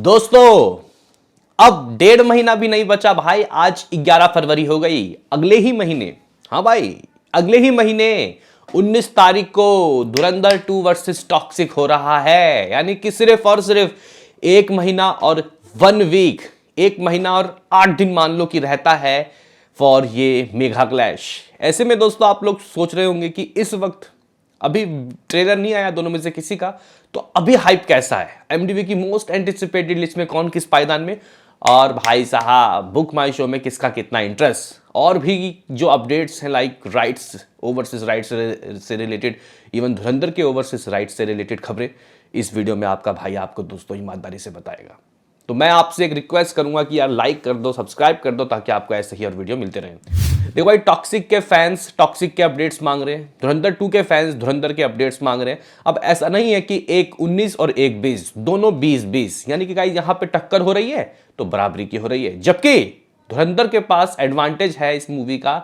दोस्तों अब 1.5 महीना भी नहीं बचा भाई। आज 11 फरवरी हो गई। अगले ही महीने, हाँ भाई, अगले ही महीने 19 तारीख को धुरंधर 2 वर्सेस टॉक्सिक हो रहा है। यानी कि सिर्फ और सिर्फ 1 महीना और 1 वीक, 1 महीना और 8 दिन मान लो कि रहता है फॉर ये मेगा क्लैश। ऐसे में दोस्तों आप लोग सोच रहे होंगे कि इस वक्त अभी ट्रेलर नहीं आया दोनों में से किसी का, तो अभी हाइप कैसा है, एमडीबी की मोस्ट एंटिसिपेटेड लिस्ट में कौन किस पायदान में, और भाई साहब बुक माई शो में किसका कितना इंटरेस्ट, और भी जो अपडेट्स हैं लाइक राइट्स, ओवरसीज राइट्स से रिलेटेड, इवन धुरंधर के ओवरसीज राइट्स से रिलेटेड खबरें इस वीडियो में आपका भाई आपको दोस्तों ईमानदारी से बताएगा। तो मैं आपसे एक रिक्वेस्ट करूंगा कि यार लाइक कर दो, सब्सक्राइब कर दो, ताकि आपको ऐसे ही और वीडियो मिलते रहें। देखो भाई, टॉक्सिक के फैंस टॉक्सिक के अपडेट्स मांग रहे हैं, धुरंधर 2 के फैंस धुरंधर के अपडेट्स मांग रहे हैं। अब ऐसा नहीं है कि एक 19 और एक 20, दोनों 20-20, यानी कि गाइस यहाँ पे टक्कर हो रही है तो बराबरी की हो रही है। जबकि धुरंधर के पास एडवांटेज है इस मूवी का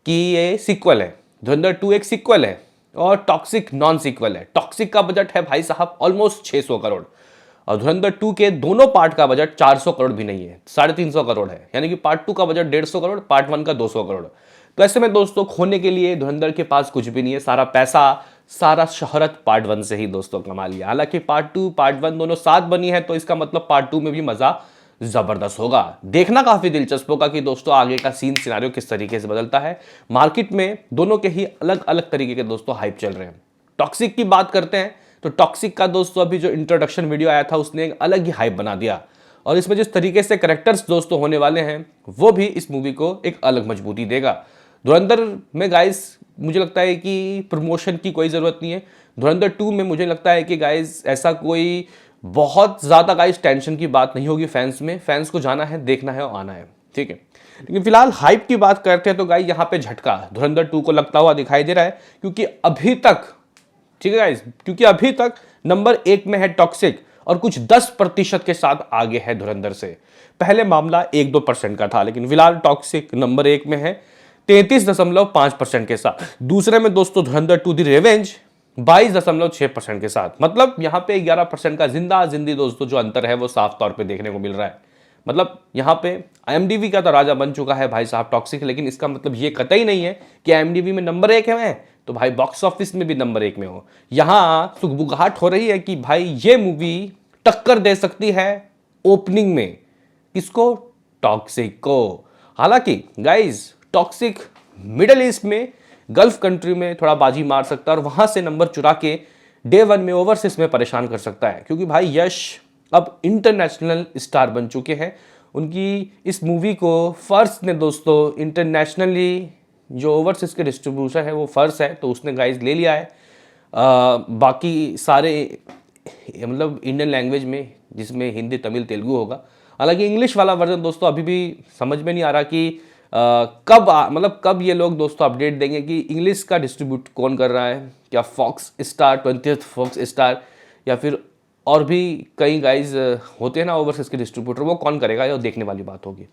कि ये सीक्वल है, धुरंधर 2 एक सीक्वल है और टॉक्सिक नॉन सीक्वल है। टॉक्सिक का बजट है भाई साहब ऑलमोस्ट 600 करोड़ और धुरंधर 2 के दोनों पार्ट का बजट 400 करोड़ भी नहीं है, 350 करोड़ है। यानी कि पार्ट 2 का बजट 150 करोड़, पार्ट 1 का 200 करोड़। तो ऐसे में दोस्तों खोने के लिए धुरंधर के पास कुछ भी नहीं है। सारा पैसा, सारा शोहरत पार्ट 1 से ही दोस्तों कमा लिया। हालांकि पार्ट 2 पार्ट 1 दोनों साथ बनी है, तो इसका मतलब पार्ट 2 में भी मजा जबरदस्त होगा। देखना काफी दिलचस्प होगा कि दोस्तों आगे का सीन सिनारियो किस तरीके से बदलता है। मार्केट में दोनों के ही अलग अलग तरीके के दोस्तों हाइप चल रहे हैं। टॉक्सिक की बात करते हैं तो टॉक्सिक का दोस्तों अभी जो इंट्रोडक्शन वीडियो आया था उसने एक अलग ही हाइप बना दिया, और इसमें जिस तरीके से कैरेक्टर्स दोस्तों होने वाले हैं वो भी इस मूवी को एक अलग मजबूती देगा। धुरंधर में गाइस मुझे लगता है कि प्रमोशन की कोई ज़रूरत नहीं है। धुरंधर 2 में मुझे लगता है कि गाइस ऐसा कोई बहुत ज़्यादा गाइस टेंशन की बात नहीं होगी फैंस में। फैंस को जाना है, देखना है और आना है, ठीक है। लेकिन फिलहाल हाइप की बात करते हैं तो गाइस यहाँ पे झटका धुरंधर 2 को लगता हुआ दिखाई दे रहा है, क्योंकि अभी तक, ठीक है गाइस, क्योंकि अभी तक नंबर 1 में है टॉक्सिक और कुछ 10% के साथ आगे है धुरंधर से। पहले मामला 1-2% का था, लेकिन फिलहाल टॉक्सिक नंबर 1 में है 33.5% के साथ। दूसरे में दोस्तों धुरंधर 2 दी रिवेंज 22.6% के साथ। मतलब यहां पे 11% का जिंदी दोस्तों जो अंतर है वो साफ तौर पे देखने को मिल रहा है। मतलब यहां पे IMDb का तो राजा बन चुका है भाई साहब टॉक्सिक, लेकिन इसका मतलब ये कतई नहीं है कि IMDb में नंबर 1 है तो भाई बॉक्स ऑफिस में भी नंबर 1 में हो। यहां सुगबुगाहट हो रही है कि भाई ये मूवी टक्कर दे सकती है ओपनिंग में किसको, टॉक्सिक को। हालांकि गाइज टॉक्सिक मिडिल ईस्ट में, गल्फ कंट्री में थोड़ा बाजी मार सकता है और वहां से नंबर चुरा के डे 1 में ओवरसीज में परेशान कर सकता है, क्योंकि भाई यश अब इंटरनेशनल स्टार बन चुके हैं। उनकी इस मूवी को फर्स्ट ने दोस्तों इंटरनेशनली जो ओवरसीज के डिस्ट्रीब्यूटर है वो फर्स्ट है, तो उसने गाइज ले लिया है। बाकी सारे मतलब इंडियन लैंग्वेज में, जिसमें हिंदी तमिल तेलुगु होगा। हालांकि इंग्लिश वाला वर्जन दोस्तों अभी भी समझ में नहीं आ रहा कि कब ये लोग दोस्तों अपडेट देंगे कि इंग्लिश का डिस्ट्रीब्यूट कौन कर रहा है, क्या fox star, 20th fox star, या फिर और भी कई गाइज होते हैं ना ओवरसीज के डिस्ट्रीब्यूटर, वो कौन करेगा, ये देखने वाली बात होगी।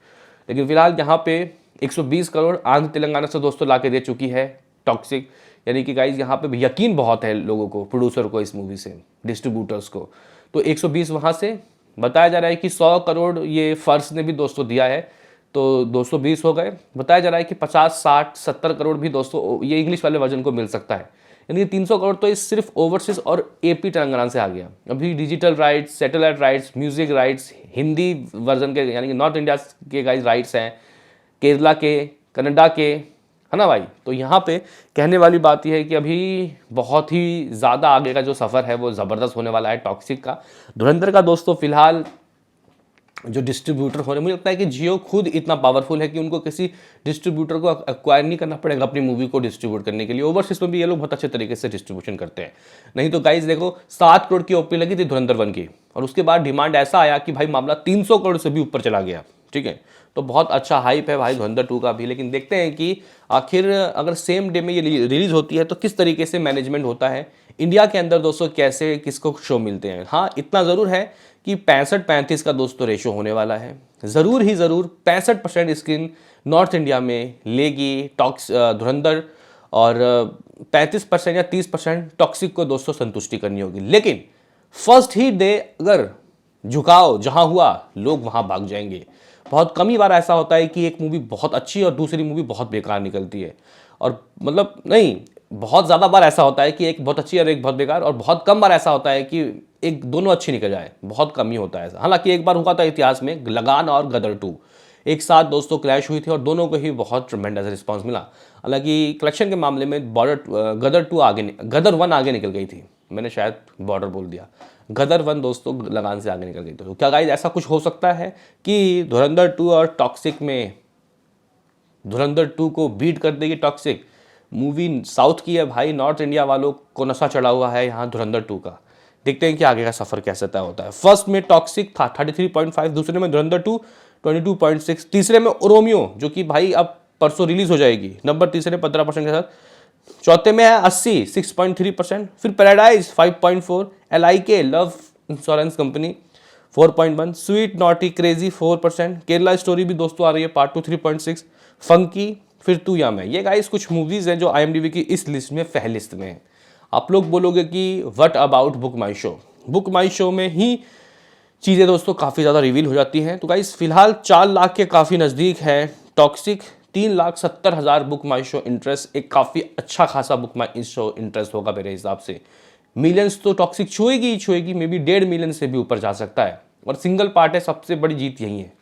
लेकिन फिलहाल यहाँ पे 120 करोड़ आंध्र तेलंगाना से दोस्तों ला के दे चुकी है टॉक्सिक। यानी कि गाइज यहाँ पे यकीन बहुत है लोगों को, प्रोड्यूसर को, इस मूवी से, डिस्ट्रीब्यूटर्स को। तो 120 वहाँ से, बताया जा रहा है कि 100 करोड़ ये फर्स्ट ने भी दोस्तों दिया है, तो 220 हो गए। बताया जा रहा है कि 50, 60, 70 करोड़ भी दोस्तों ये इंग्लिश वाले वर्जन को मिल सकता है। यानी कि 300 करोड़ तो इस सिर्फ ओवरसीज और AP तेलंगाना से आ गया। अभी digital rights, satellite rights, music rights, Hindi version के यानी कि नॉर्थ इंडिया के गाइज राइट्स हैं, केरला के, कनाडा के, है ना भाई। तो यहाँ पे कहने वाली बात यह है कि अभी बहुत ही ज़्यादा आगे का जो सफ़र है वो ज़बरदस्त होने वाला है टॉक्सिक का। धुरंधर का दोस्तों फिलहाल जो डिस्ट्रीब्यूटर हो रहे हैं, मुझे लगता है कि जियो खुद इतना पावरफुल है कि उनको किसी डिस्ट्रीब्यूटर को एक्वायर नहीं करना पड़ेगा अपनी मूवी को डिस्ट्रीब्यूट करने के लिए। ओवरसीज में भी ये लोग बहुत अच्छे तरीके से डिस्ट्रीब्यूशन करते हैं। नहीं तो गाइज देखो 7 करोड़ की OP लगी थी धुरंधर 1 की, और उसके बाद डिमांड ऐसा आया कि भाई मामला 300 करोड़ से भी ऊपर चला गया, ठीक है। तो बहुत अच्छा हाइप है भाई धुरंधर 2 का भी। लेकिन देखते हैं कि आखिर अगर सेम डे में ये रिलीज होती है तो किस तरीके से मैनेजमेंट होता है इंडिया के अंदर दोस्तों, कैसे किसको शो मिलते हैं। हाँ इतना ज़रूर है कि 65-35 का दोस्तों रेशो होने वाला है। ज़रूर ही ज़रूर 65% स्क्रीन नॉर्थ इंडिया में लेगी धुरंधर, और 35% या 30% टॉक्सिक को दोस्तों संतुष्टि करनी होगी। लेकिन फर्स्ट ही डे अगर झुकाव जहां हुआ लोग वहां भाग जाएंगे। बहुत कम ही बार ऐसा होता है कि एक मूवी बहुत अच्छी और दूसरी मूवी बहुत बेकार निकलती है। और मतलब नहीं, बहुत ज़्यादा बार ऐसा होता है कि एक बहुत अच्छी और एक बहुत बेकार, और बहुत कम बार ऐसा होता है कि एक दोनों अच्छी निकल जाए, बहुत कम ही होता है ऐसा। हालांकि एक बार हुआ था इतिहास में, लगान और गदर 2 एक साथ दोस्तों क्लैश हुई थी और दोनों को ही बहुत ट्रमेंडस रिस्पांस मिला। हालांकि कलेक्शन के मामले में गदर 1 आगे निकल गई थी। मैंने शायद बॉर्डर बोल दिया, गदर 1 दोस्तों लगान से आगे निकल गई। तो क्या गाइस ऐसा कुछ हो सकता है कि धुरंधर 2 और टॉक्सिक में धुरंधर 2 को बीट कर देगी टॉक्सिक? मूवी साउथ की है भाई, नॉर्थ इंडिया वालों को नशा चढ़ा हुआ है यहाँ धुरंधर 2 का। देखते हैं कि आगे का सफर कैसे तय होता है। फर्स्ट में टॉक्सिक था 33.5, दूसरे में धुरंधर 2 22.6, तीसरे में रोमियो जो कि भाई अब परसों रिलीज हो जाएगी, नंबर तीसरे 15% के साथ। चौथे में है 80 6.3%, फिर paradise 5.4, LIK love insurance company 4.1, sweet naughty crazy 4%, Kerala story भी दोस्तों आ रही है पार्ट 2 3.6, फंकी, फिर तू या मैं। ये गाइस कुछ मूवीज हैं जो IMDb की इस लिस्ट में फहरिस्त में है। आप लोग बोलोगे कि what about book my show? Book my show में ही चीज़ें दोस्तों काफ़ी ज़्यादा रिवील हो जाती हैं। तो गाइस फिलहाल 4 लाख के काफ़ी नज़दीक है टॉक्सिक, 3,70,000 बुक माई शो इंटरेस्ट, एक काफ़ी अच्छा खासा बुक माई शो इंटरेस्ट होगा मेरे हिसाब से। मिलियंस तो टॉक्सिक छुएगी ही छुएगी, मे बी 1.5 मिलियन से भी ऊपर जा सकता है, और सिंगल पार्ट है, सबसे बड़ी जीत यही है।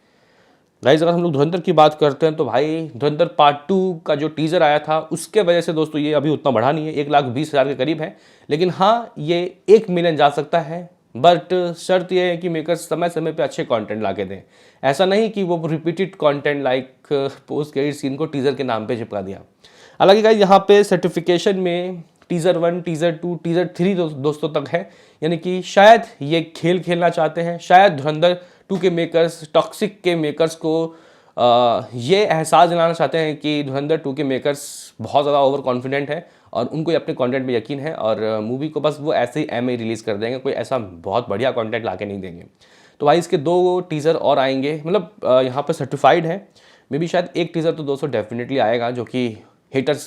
गाइस अगर हम लोग धुरंधर की बात करते हैं तो भाई धुरंधर पार्ट 2 का जो टीज़र आया था उसके वजह से दोस्तों ये अभी उतना बढ़ा नहीं है, 1,20,000 के करीब है। लेकिन हाँ, ये 1 मिलियन जा सकता है, बट शर्त यह है कि मेकर्स समय समय पे अच्छे कंटेंट ला के दें। ऐसा नहीं कि वो repeated content like post credit scene को टीज़र के नाम पे चिपका दिया। हालांकि गाइस यहाँ पे सर्टिफिकेशन में टीज़र 1, टीज़र 2, टीज़र 3 दोस्तों तक है, यानी कि शायद ये खेल खेलना चाहते हैं। शायद धुरंधर 2 के मेकर्स टॉक्सिक के मेकर्स को ये एहसास दिलाना चाहते हैं कि धुरंधर 2 के मेकर्स बहुत ज़्यादा ओवर कॉन्फिडेंट है और उनको अपने कंटेंट में यकीन है, और मूवी को बस वो ऐसे ही एम रिलीज़ कर देंगे, कोई ऐसा बहुत बढ़िया कंटेंट ला के नहीं देंगे। तो भाई इसके 2 टीज़र और आएंगे, मतलब यहाँ पर सर्टिफाइड है। मे बी शायद एक टीज़र तो दोस्तों डेफिनेटली आएगा जो कि हेटर्स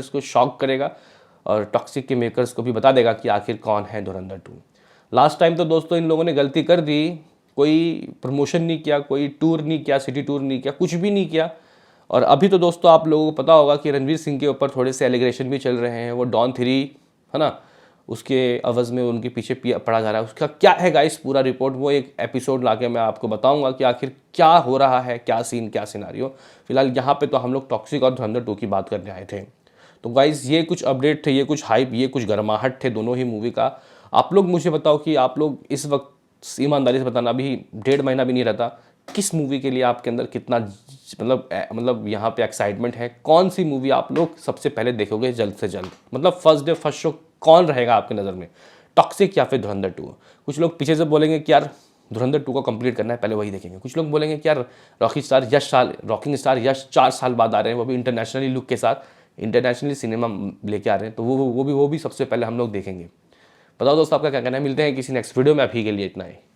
को शॉक करेगा और टॉक्सिक के मेकर्स को भी बता देगा कि आखिर कौन है धुरंधर 2। लास्ट टाइम तो दोस्तों इन लोगों ने गलती कर दी, कोई प्रमोशन नहीं किया, कोई टूर नहीं किया, सिटी टूर नहीं किया, कुछ भी नहीं किया। और अभी तो दोस्तों आप लोगों को पता होगा कि रणवीर सिंह के ऊपर थोड़े से एलिगेशन भी चल रहे हैं, वो डॉन 3 है ना, उसके अवज़ में उनके पीछे पड़ा जा रहा है। उसका क्या है गाइस पूरा रिपोर्ट, वो एक एपिसोड लाके मैं आपको बताऊंगा कि आखिर क्या हो रहा है, क्या सीन क्या सिनारियो। फिलहाल यहाँ पे तो हम लोग टॉक्सिक और धुरंधर 2 की बात करने आए थे। तो गाइस ये कुछ अपडेट थे, ये कुछ हाइप, ये कुछ गर्माहट थे दोनों ही मूवी का। आप लोग मुझे बताओ कि आप लोग इस वक्त ईमानदारी से बताना, अभी 1.5 महीना भी नहीं रहता, किस मूवी के लिए आपके अंदर कितना मतलब यहाँ पे एक्साइटमेंट है? कौन सी मूवी आप लोग सबसे पहले देखोगे जल्द से जल्द? मतलब फर्स्ट डे फर्स्ट शो कौन रहेगा आपकी नज़र में, टॉक्सिक या फिर धुरंधर 2? कुछ लोग पीछे से बोलेंगे कि यार धुरंधर 2 को कंप्लीट करना है, पहले वही देखेंगे। कुछ लोग बोलेंगे कि यार रॉकिंग स्टार यश 4 साल बाद आ रहे हैं, वो भी इंटरनेशनली लुक के साथ, इंटरनेशनली सिनेमा लेके आ रहे हैं, तो वो भी सबसे पहले हम लोग देखेंगे। बताओ दोस्तों आपका क्या कहना है? मिलते हैं किसी नेक्स्ट वीडियो में, अभी के लिए इतना ही।